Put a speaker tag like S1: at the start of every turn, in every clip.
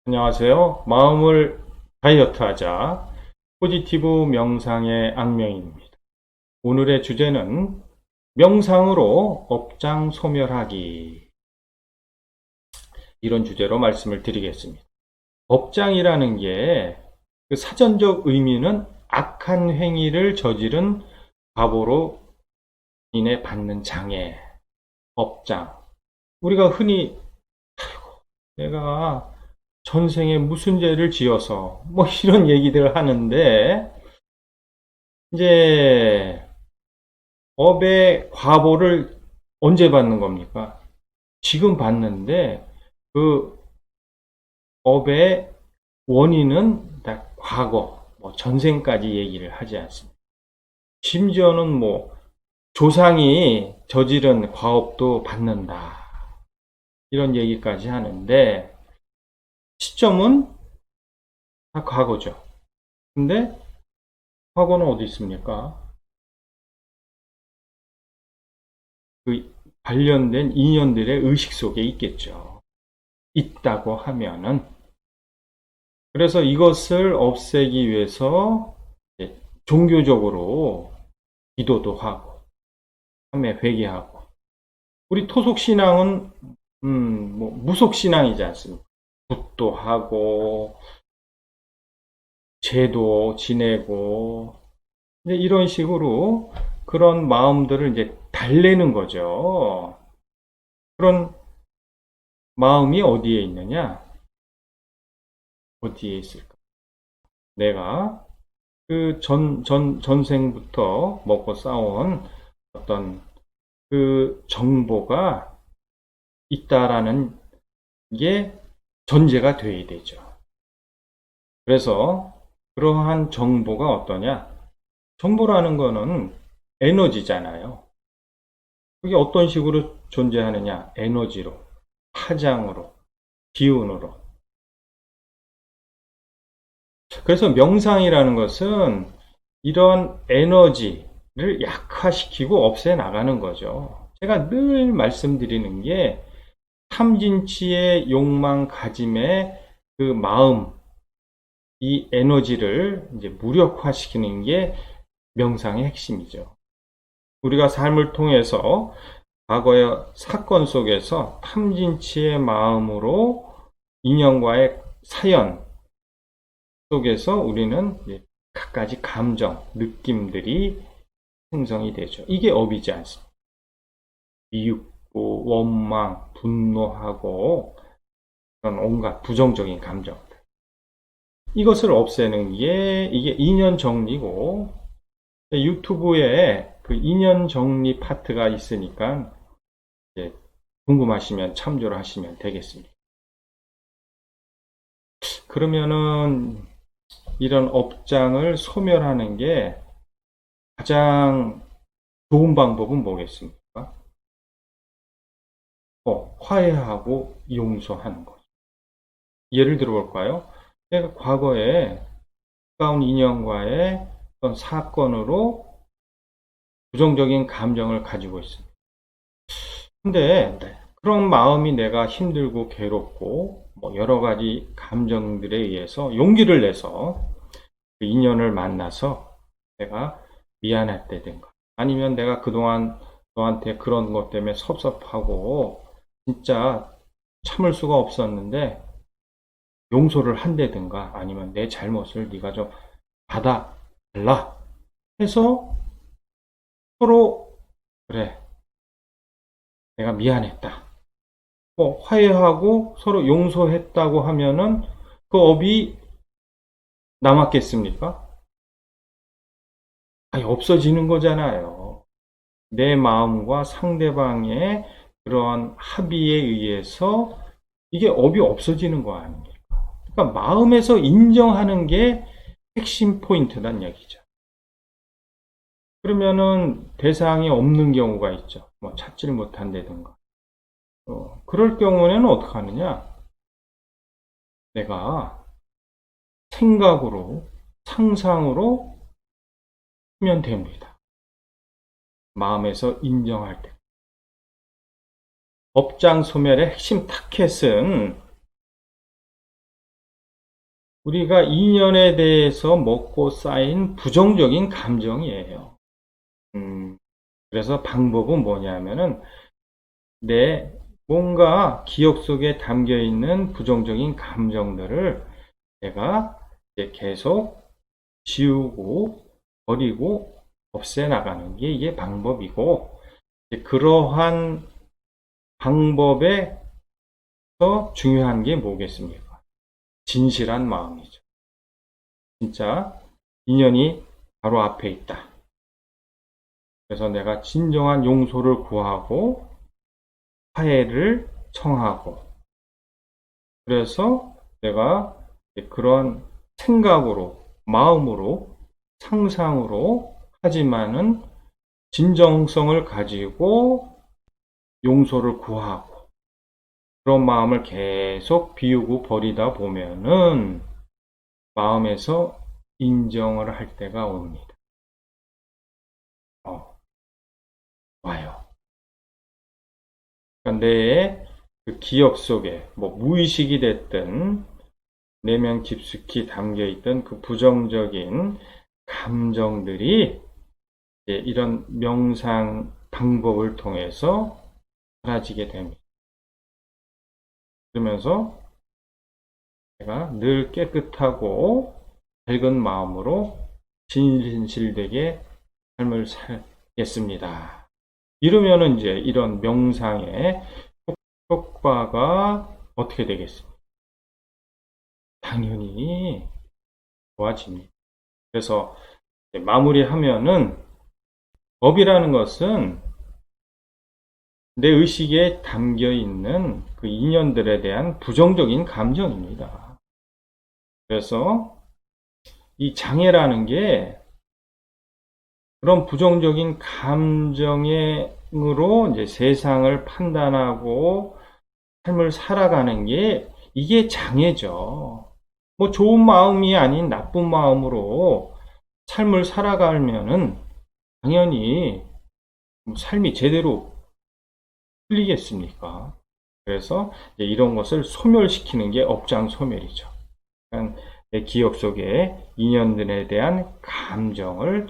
S1: 안녕하세요. 마음을 다이어트하자. 포지티브 명상의 악명입니다. 오늘의 주제는 명상으로 업장 소멸하기. 이런 주제로 말씀을 드리겠습니다. 업장이라는 게 그 사전적 의미는 악한 행위를 저지른 과보로 인해 받는 장애, 업장. 우리가 흔히 내가 전생에 무슨 죄를 지어서 뭐 이런 얘기들을 하는데 이제 업의 과보를 언제 받는 겁니까? 지금 받는데 그 업의 원인은 다 과거, 뭐 전생까지 얘기를 하지 않습니다. 심지어는 뭐 조상이 저지른 과업도 받는다. 이런 얘기까지 하는데 시점은 다 과거죠. 근데 과거는 어디 있습니까? 그 관련된 인연들의 의식 속에 있겠죠. 있다고 하면은. 그래서 이것을 없애기 위해서 종교적으로 기도도 하고, 참회 회개하고. 우리 토속 신앙은 뭐 무속 신앙이지 않습니까? 굿도 하고, 제도 지내고, 이제 이런 식으로 그런 마음들을 이제 달래는 거죠. 그런 마음이 어디에 있느냐? 어디에 있을까? 내가 그 전생부터 먹고 싸운 어떤 그 정보가 있다라는 게 전제가 돼야 되죠. 그래서 그러한 정보가 어떠냐? 정보라는 거는 에너지잖아요. 그게 어떤 식으로 존재하느냐? 에너지로, 파장으로, 기운으로. 그래서 명상이라는 것은 이런 에너지를 약화시키고 없애 나가는 거죠. 제가 늘 말씀드리는 게 탐진치의 욕망 가짐의 그 마음, 이 에너지를 이제 무력화시키는 게 명상의 핵심이죠. 우리가 삶을 통해서 과거의 사건 속에서 탐진치의 마음으로 인연과의 사연 속에서 우리는 갖가지 감정, 느낌들이 생성이 되죠. 이게 업이지 않습니까? 미흡고 원망, 분노하고 그런 온갖 부정적인 감정들. 이것을 없애는 게 이게 인연 정리고 유튜브에 그 인연 정리 파트가 있으니까 이제 궁금하시면 참조를 하시면 되겠습니다. 그러면은 이런 업장을 소멸하는 게 가장 좋은 방법은 뭐겠습니까? 화해하고 용서하는 거죠. 예를 들어 볼까요? 내가 과거에 가까운 인연과의 어떤 사건으로 부정적인 감정을 가지고 있습니다. 근데 그런 마음이 내가 힘들고 괴롭고 뭐 여러 가지 감정들에 의해서 용기를 내서 그 인연을 만나서 내가 미안했다든가 아니면 내가 그동안 너한테 그런 것 때문에 섭섭하고 진짜 참을 수가 없었는데 용서를 한다든가 아니면 내 잘못을 네가 좀 받아달라 해서 서로 그래 내가 미안했다 화해하고 서로 용서했다고 하면은 그 업이 남았겠습니까? 아니 없어지는 거잖아요. 내 마음과 상대방의 그러한 합의에 의해서 이게 업이 없어지는 거 아닙니까? 그러니까 마음에서 인정하는 게 핵심 포인트란 얘기죠. 그러면은 대상이 없는 경우가 있죠. 뭐 찾지를 못한다든가. 그럴 경우에는 어떻게 하느냐? 내가 생각으로, 상상으로 하면 됩니다. 마음에서 인정할 때. 업장 소멸의 핵심 타켓은 우리가 인연에 대해서 먹고 쌓인 부정적인 감정이에요. 그래서 방법은 뭐냐면은 내 뭔가 기억 속에 담겨 있는 부정적인 감정들을 내가 이제 계속 지우고 버리고 없애나가는 게 이게 방법이고, 그러한 방법에서 중요한 게 뭐겠습니까? 진실한 마음이죠. 진짜 인연이 바로 앞에 있다. 그래서 내가 진정한 용서를 구하고 화해를 청하고, 그래서 내가 그런 생각으로, 마음으로, 상상으로 하지만은 진정성을 가지고 용서를 구하고 그런 마음을 계속 비우고 버리다 보면은 마음에서 인정을 할 때가 옵니다. 와요. 그러니까 내 그 기억 속에 뭐 무의식이 됐든 내면 깊숙이 담겨 있던 그 부정적인 감정들이 이런 명상 방법을 통해서 사라지게 됩니다. 그러면서 내가 늘 깨끗하고 밝은 마음으로 진실되게 삶을 살겠습니다. 이러면은 이제 이런 명상의 효과가 어떻게 되겠습니까? 당연히 좋아집니다. 그래서 마무리하면은 업이라는 것은 내 의식에 담겨 있는 그 인연들에 대한 부정적인 감정입니다. 그래서 이 장애라는 게 그런 부정적인 감정으로 이제 세상을 판단하고 삶을 살아가는 게 이게 장애죠. 뭐 좋은 마음이 아닌 나쁜 마음으로 삶을 살아가면은 당연히 삶이 제대로 풀리겠습니까? 그래서 이런 것을 소멸시키는 게 업장 소멸이죠. 그러니까 내 기억 속에 인연들에 대한 감정을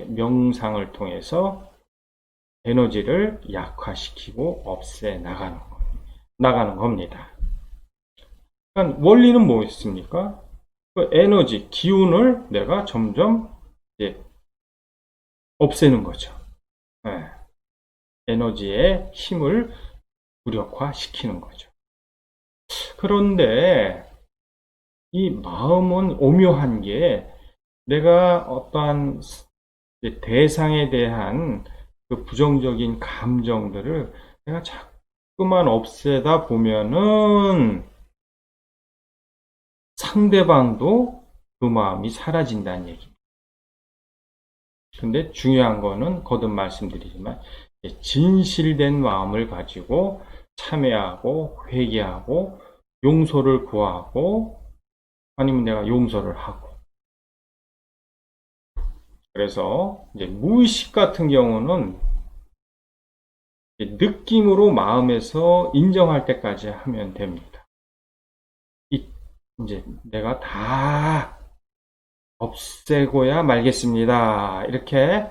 S1: 명상을 통해서 에너지를 약화시키고 없애 나가는 겁니다. 그러니까 원리는 뭐였습니까? 그 에너지, 기운을 내가 점점 없애는 거죠. 네. 에너지의 힘을 무력화시키는 거죠. 그런데 이 마음은 오묘한 게 내가 어떠한 대상에 대한 그 부정적인 감정들을 내가 자꾸만 없애다 보면은 상대방도 그 마음이 사라진다는 얘기입니다. 근데 중요한 거는 거듭 말씀드리지만 진실된 마음을 가지고 참회하고 회개하고 용서를 구하고 아니면 내가 용서를 하고, 그래서 이제 무의식 같은 경우는 느낌으로 마음에서 인정할 때까지 하면 됩니다. 이제 내가 다 없애고야 말겠습니다. 이렇게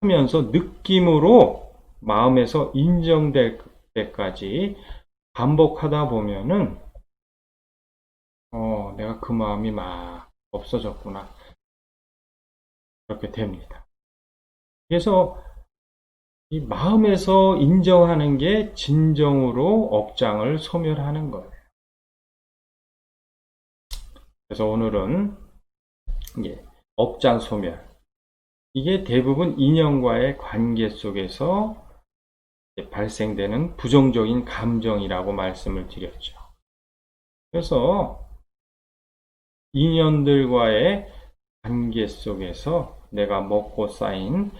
S1: 하면서 느낌으로 마음에서 인정될 때까지 반복하다 보면은 내가 그 마음이 막 없어졌구나. 그렇게 됩니다. 그래서 이 마음에서 인정하는 게 진정으로 업장을 소멸하는 거예요. 그래서 오늘은 업장 소멸, 이게 대부분 인연과의 관계 속에서 발생되는 부정적인 감정이라고 말씀을 드렸죠. 그래서 인연들과의 관계 속에서 내가 먹고 쌓인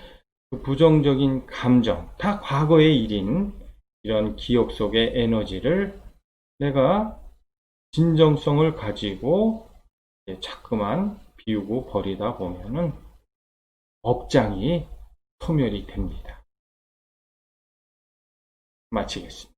S1: 그 부정적인 감정, 다 과거의 일인 이런 기억 속의 에너지를 내가 진정성을 가지고 자꾸만 비우고 버리다 보면은 업장이 소멸이 됩니다. 마치겠습니다.